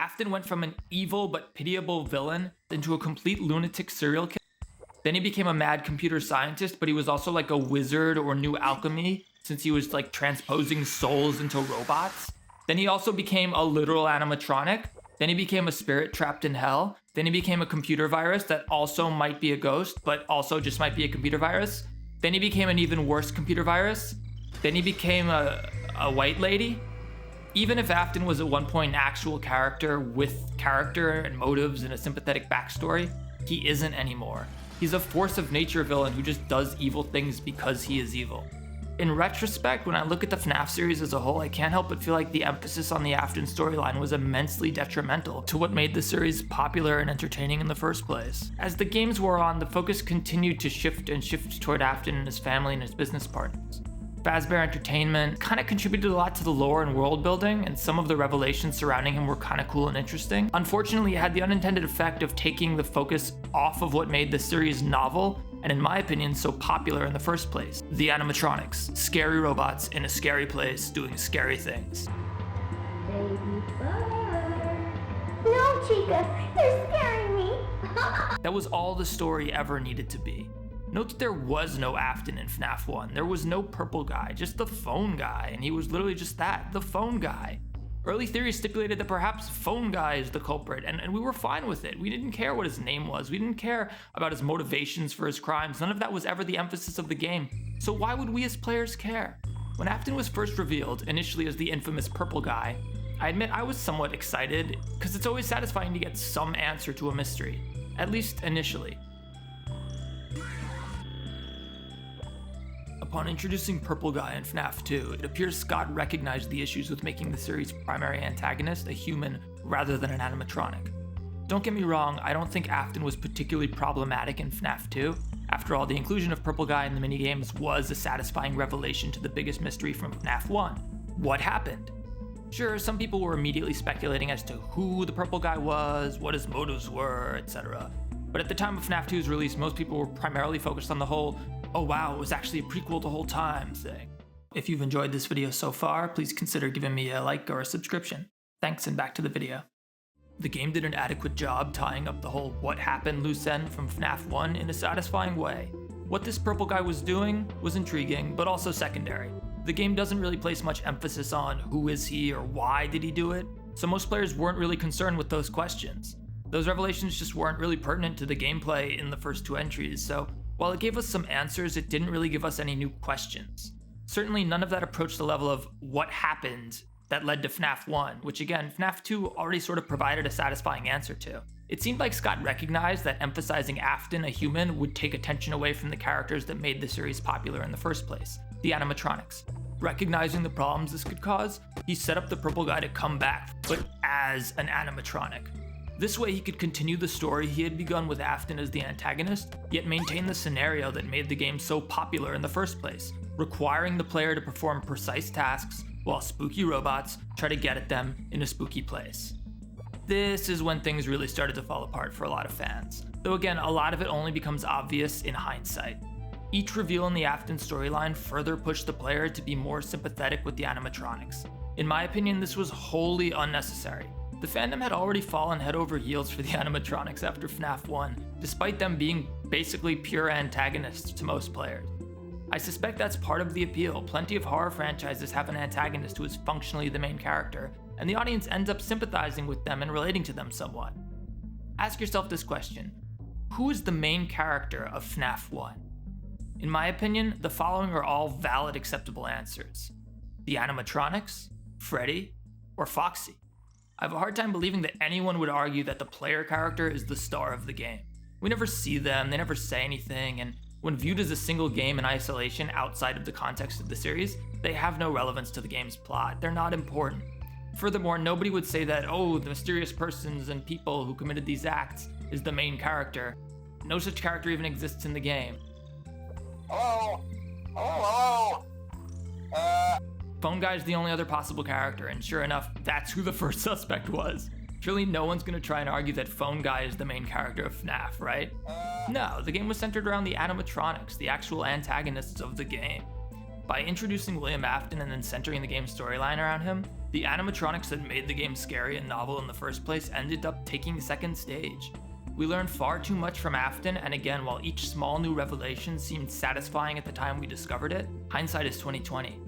Afton went from an evil but pitiable villain into a complete lunatic serial killer. Then he became a mad computer scientist, but he was also like a wizard or knew alchemy since he was like transposing souls into robots. Then he also became a literal animatronic. Then he became a spirit trapped in hell. Then he became a computer virus that also might be a ghost, but also just might be a computer virus. Then he became an even worse computer virus. Then he became a white lady. Even if Afton was at one point an actual character with character and motives and a sympathetic backstory, he isn't anymore. He's a force of nature villain who just does evil things because he is evil. In retrospect, when I look at the FNAF series as a whole, I can't help but feel like the emphasis on the Afton storyline was immensely detrimental to what made the series popular and entertaining in the first place. As the games wore on, the focus continued to shift toward Afton and his family and his business partners. Fazbear Entertainment kind of contributed a lot to the lore and world building, and some of the revelations surrounding him were kind of cool and interesting. Unfortunately, it had the unintended effect of taking the focus off of what made the series novel, and in my opinion, so popular in the first place. The animatronics, scary robots in a scary place doing scary things. Baby bird. No, Chica, you're scaring me. That was all the story ever needed to be. Note that there was no Afton in FNAF 1. There was no purple guy, just the phone guy, and he was literally just that, the phone guy. Early theories stipulated that perhaps phone guy is the culprit, and we were fine with it. We didn't care what his name was. We didn't care about his motivations for his crimes. None of that was ever the emphasis of the game. So why would we as players care? When Afton was first revealed, initially as the infamous purple guy, I admit I was somewhat excited, because it's always satisfying to get some answer to a mystery, at least initially. Upon introducing Purple Guy in FNAF 2, it appears Scott recognized the issues with making the series' primary antagonist a human rather than an animatronic. Don't get me wrong, I don't think Afton was particularly problematic in FNAF 2. After all, the inclusion of Purple Guy in the minigames was a satisfying revelation to the biggest mystery from FNAF 1. What happened? Sure, some people were immediately speculating as to who the Purple Guy was, what his motives were, etc. But at the time of FNAF 2's release, most people were primarily focused on the whole "oh wow, it was actually a prequel the whole time" thing. If you've enjoyed this video so far, please consider giving me a like or a subscription. Thanks, and back to the video. The game did an adequate job tying up the whole what happened loose end from FNAF 1 in a satisfying way. What this purple guy was doing was intriguing, but also secondary. The game doesn't really place much emphasis on who is he or why did he do it, so most players weren't really concerned with those questions. Those revelations just weren't really pertinent to the gameplay in the first two entries, so while it gave us some answers, it didn't really give us any new questions. Certainly none of that approached the level of what happened that led to FNAF 1, which again, FNAF 2 already sort of provided a satisfying answer to. It seemed like Scott recognized that emphasizing Afton, a human, would take attention away from the characters that made the series popular in the first place, the animatronics. Recognizing the problems this could cause, he set up the purple guy to come back, but as an animatronic. This way he could continue the story he had begun with Afton as the antagonist, yet maintain the scenario that made the game so popular in the first place, requiring the player to perform precise tasks while spooky robots try to get at them in a spooky place. This is when things really started to fall apart for a lot of fans, though again, a lot of it only becomes obvious in hindsight. Each reveal in the Afton storyline further pushed the player to be more sympathetic with the animatronics. In my opinion, this was wholly unnecessary. The fandom had already fallen head over heels for the animatronics after FNAF 1, despite them being basically pure antagonists to most players. I suspect that's part of the appeal. Plenty of horror franchises have an antagonist who is functionally the main character, and the audience ends up sympathizing with them and relating to them somewhat. Ask yourself this question: who is the main character of FNAF 1? In my opinion, the following are all valid, acceptable answers: the animatronics, Freddy, or Foxy. I have a hard time believing that anyone would argue that the player character is the star of the game. We never see them, they never say anything, and when viewed as a single game in isolation outside of the context of the series, they have no relevance to the game's plot. They're not important. Furthermore, nobody would say that, oh, the mysterious persons and people who committed these acts is the main character. No such character even exists in the game. Hello? Hello? Phone Guy's the only other possible character, and sure enough, that's who the first suspect was. Surely no one's gonna try and argue that Phone Guy is the main character of FNAF, right? No, the game was centered around the animatronics, the actual antagonists of the game. By introducing William Afton and then centering the game's storyline around him, The animatronics that made the game scary and novel in the first place ended up taking second stage. We learned far too much from Afton, and again, while each small new revelation seemed satisfying at the time we discovered it, hindsight is 2020.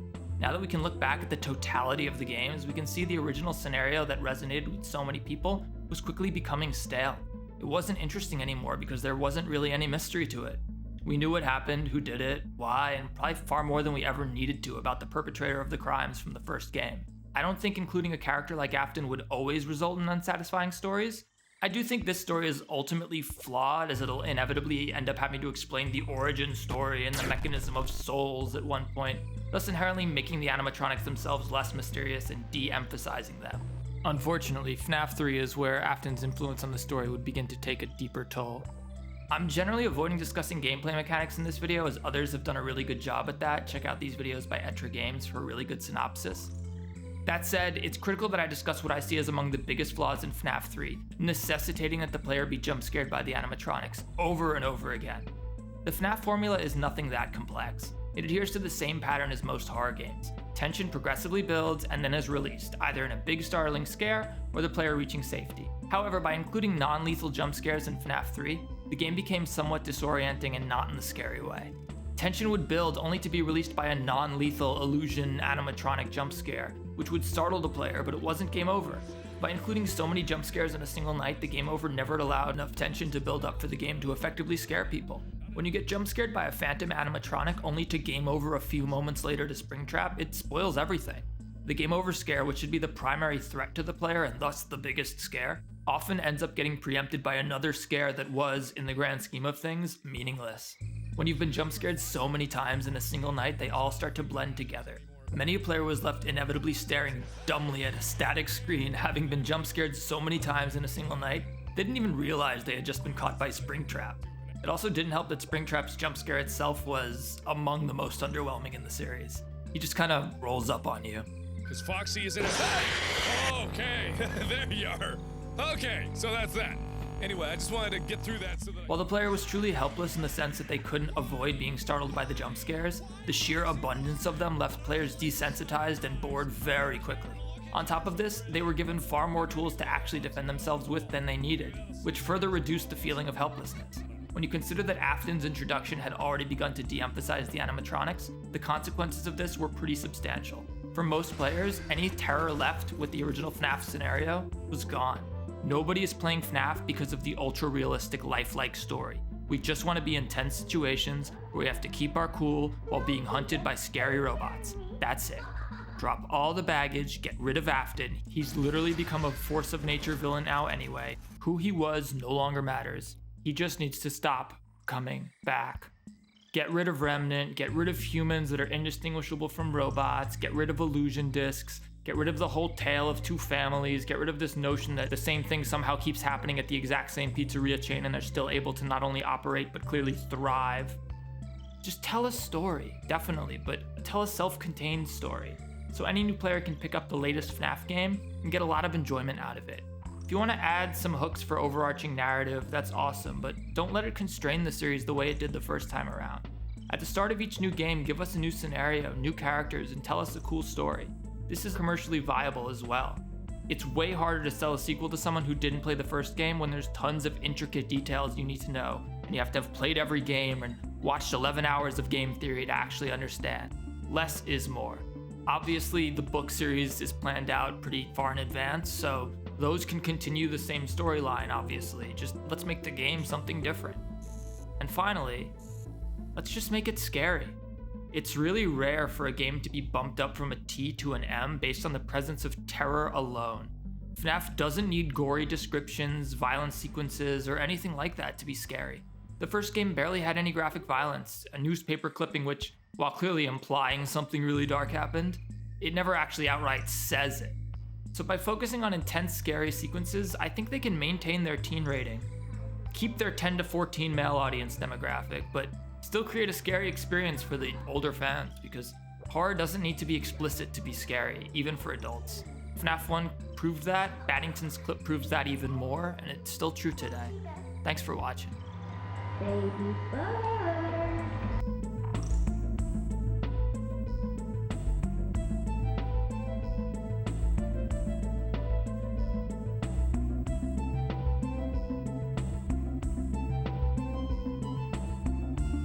Now that we can look back at the totality of the games, we can see the original scenario that resonated with so many people was quickly becoming stale. It wasn't interesting anymore because there wasn't really any mystery to it. We knew what happened, who did it, why, and probably far more than we ever needed to about the perpetrator of the crimes from the first game. I don't think including a character like Afton would always result in unsatisfying stories. I do think this story is ultimately flawed, as it'll inevitably end up having to explain the origin story and the mechanism of souls at one point, thus inherently making the animatronics themselves less mysterious and de-emphasizing them. Unfortunately, FNAF 3 is where Afton's influence on the story would begin to take a deeper toll. I'm generally avoiding discussing gameplay mechanics in this video, as others have done a really good job at that. Check out these videos by Etra Games for a really good synopsis. That said, it's critical that I discuss what I see as among the biggest flaws in FNAF 3, necessitating that the player be jump scared by the animatronics over and over again. The FNAF formula is nothing that complex. It adheres to the same pattern as most horror games. Tension progressively builds and then is released, either in a big startling scare or the player reaching safety. However, by including non-lethal jump scares in FNAF 3, the game became somewhat disorienting and not in the scary way. Tension would build only to be released by a non-lethal illusion animatronic jump scare, which would startle the player, but it wasn't game over. By including so many jump scares in a single night, the game over never allowed enough tension to build up for the game to effectively scare people. When you get jump scared by a phantom animatronic only to game over a few moments later to Springtrap, it spoils everything. The game over scare, which should be the primary threat to the player and thus the biggest scare, often ends up getting preempted by another scare that was, in the grand scheme of things, meaningless. When you've been jump scared so many times in a single night, they all start to blend together. Many a player was left inevitably staring dumbly at a static screen, having been jump scared so many times in a single night, they didn't even realize they had just been caught by Springtrap. It also didn't help that Springtrap's jump scare itself was among the most underwhelming in the series. He just kind of rolls up on you. Because Foxy is in a... Hey! Okay, there you are. Okay, so that's that. Anyway, I just wanted to get through that so that... While the player was truly helpless in the sense that they couldn't avoid being startled by the jump scares, the sheer abundance of them left players desensitized and bored very quickly. On top of this, they were given far more tools to actually defend themselves with than they needed, which further reduced the feeling of helplessness. When you consider that Afton's introduction had already begun to de-emphasize the animatronics, the consequences of this were pretty substantial. For most players, any terror left with the original FNAF scenario was gone. Nobody is playing FNAF because of the ultra-realistic, lifelike story. We just want to be in tense situations where we have to keep our cool while being hunted by scary robots. That's it. Drop all the baggage, get rid of Afton. He's literally become a force of nature villain now anyway. Who he was no longer matters. He just needs to stop coming back. Get rid of Remnant, get rid of humans that are indistinguishable from robots, get rid of illusion discs, get rid of the whole tale of two families, get rid of this notion that the same thing somehow keeps happening at the exact same pizzeria chain and they're still able to not only operate but clearly thrive. Just tell a story, definitely, but tell a self-contained story, so any new player can pick up the latest FNAF game and get a lot of enjoyment out of it. If you want to add some hooks for overarching narrative, that's awesome, but don't let it constrain the series the way it did the first time around. At the start of each new game, give us a new scenario, new characters, and tell us a cool story. This is commercially viable as well. It's way harder to sell a sequel to someone who didn't play the first game when there's tons of intricate details you need to know, and you have to have played every game and watched 11 hours of game theory to actually understand. Less is more. Obviously, the book series is planned out pretty far in advance, so those can continue the same storyline, obviously. Just let's make the game something different. And finally, let's just make it scary. It's really rare for a game to be bumped up from a T to an M based on the presence of terror alone. FNAF doesn't need gory descriptions, violent sequences, or anything like that to be scary. The first game barely had any graphic violence, a newspaper clipping which, while clearly implying something really dark happened, it never actually outright says it. So by focusing on intense, scary sequences, I think they can maintain their teen rating, keep their 10 to 14 male audience demographic, but still create a scary experience for the older fans, because horror doesn't need to be explicit to be scary, even for adults. FNAF 1 proved that, Baddington's clip proves that even more, and it's still true today. Thanks for watching. Baby bird.